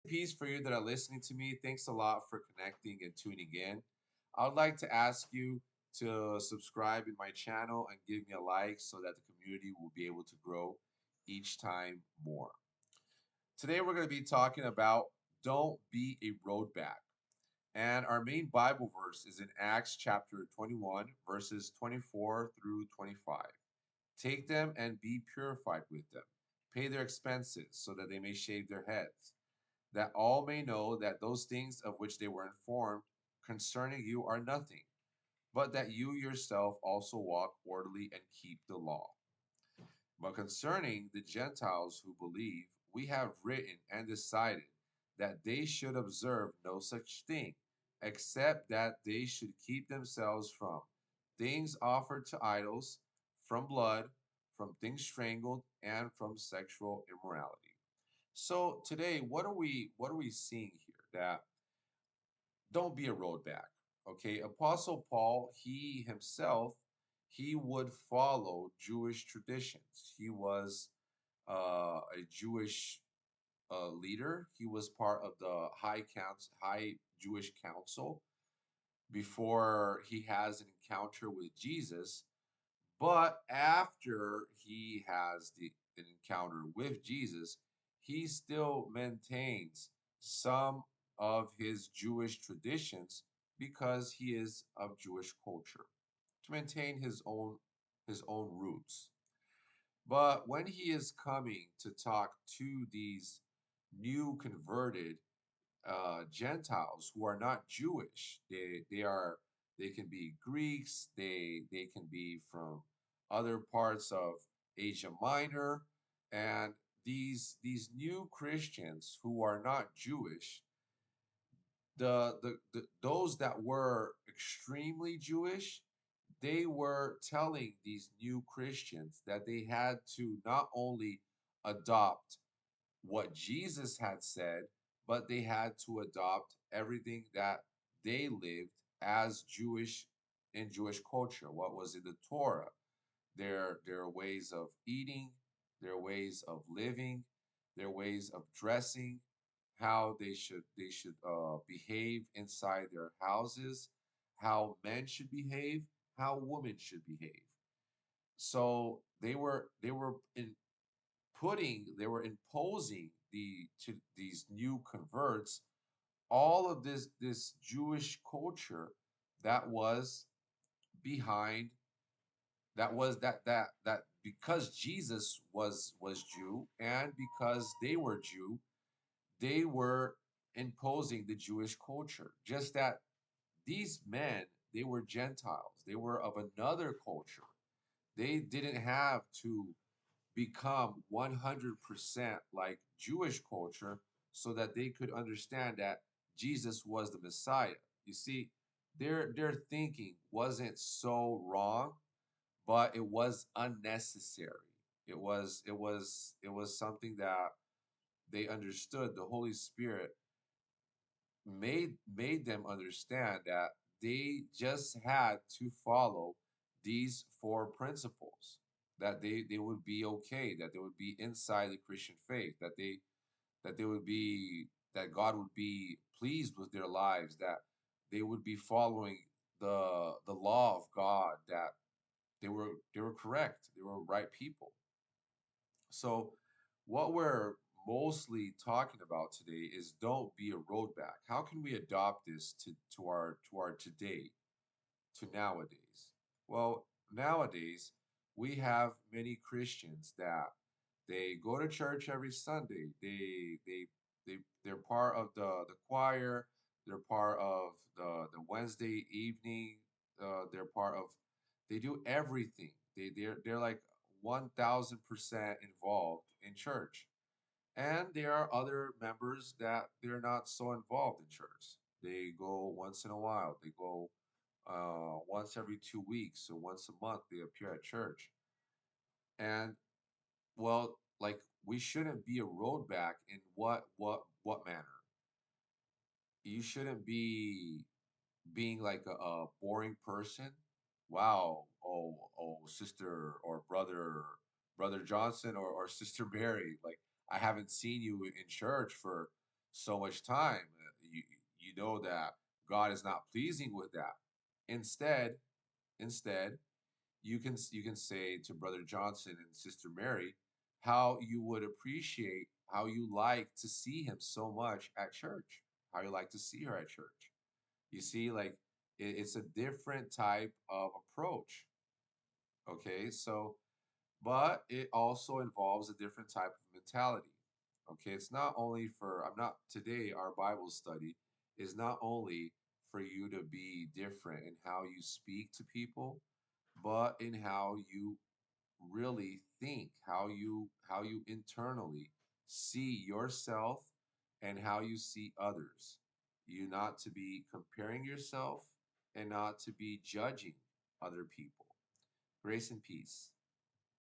peace for you that are listening to me. Thanks a lot for connecting and tuning in. I would like to ask you to subscribe in my channel and give me a like so that the community will be able to grow each time more. Today, we're going to be talking about don't be a roadback. And our main Bible verse is in Acts chapter 21, verses 24 through 25. Take them and be purified with them. Pay their expenses so that they may shave their heads, that all may know that those things of which they were informed concerning you are nothing, but that you yourself also walk orderly and keep the law. But concerning the Gentiles who believe, we have written and decided that they should observe no such thing, except that they should keep themselves from things offered to idols, from blood, from things strangled, and from sexual immorality. So today, what are we seeing here? That don't be a roadback. Okay, Apostle Paul, he himself, he would follow Jewish traditions. He was a Jewish leader. He was part of the High Jewish Council before he has an encounter with Jesus. But after he has an encounter with Jesus, he still maintains some of his Jewish traditions because he is of Jewish culture to maintain his own roots. But when he is coming to talk to these new converted Gentiles who are not Jewish. They can be Greeks. They can be from other parts of Asia Minor, and these new Christians who are not Jewish, those that were extremely Jewish, they were telling these new Christians that they had to not only adopt what Jesus had said, but they had to adopt everything that they lived as Jewish in Jewish culture. What was in the Torah? Their ways of eating, their ways of living, their ways of dressing, how they should behave inside their houses, how men should behave, how women should behave. So they were imposing to these new converts all of this Jewish culture that was behind that because Jesus was Jew and because they were Jew, they were imposing the Jewish culture. Just that these men, they were Gentiles. They were of another culture. They didn't have to become 100% like Jewish culture so that they could understand that Jesus was the Messiah. You see, their thinking wasn't so wrong, but it was unnecessary. It was something that they understood. The Holy Spirit made them understand that they just had to follow these four principles, that they would be okay, that they would be inside the Christian faith, that they would be that God would be pleased with their lives, that they would be following the law of God, that they were correct, they were right people. So, what we're mostly talking about today is don't be a roadback. How can we adopt this to our today, to nowadays? Well, nowadays we have many Christians that they go to church every Sunday. They're part of the choir. They're part of the Wednesday evening. They're part of. They do everything. They're like 1,000% involved in church. And there are other members that they're not so involved in church. They go once in a while. They go once every 2 weeks or once a month. They appear at church. And well, like we shouldn't be a roadback in what manner? You shouldn't be being like a boring person. Wow. Oh, sister or brother Johnson or sister Mary. Like I haven't seen you in church so much time. You know that God is not pleasing with that. Instead, instead, you can say to Brother Johnson and Sister Mary how you would appreciate, how you like to see him so much at church, how you like to see her at church. You see, like it's a different type of approach. Okay, so but it also involves a different type of mentality. Okay, it's not only for, I'm not, today our Bible study is not only for you to be different in how you speak to people, but in how you really think, how you internally see yourself and how you see others. You not to be comparing yourself and not to be judging other people. Grace and peace.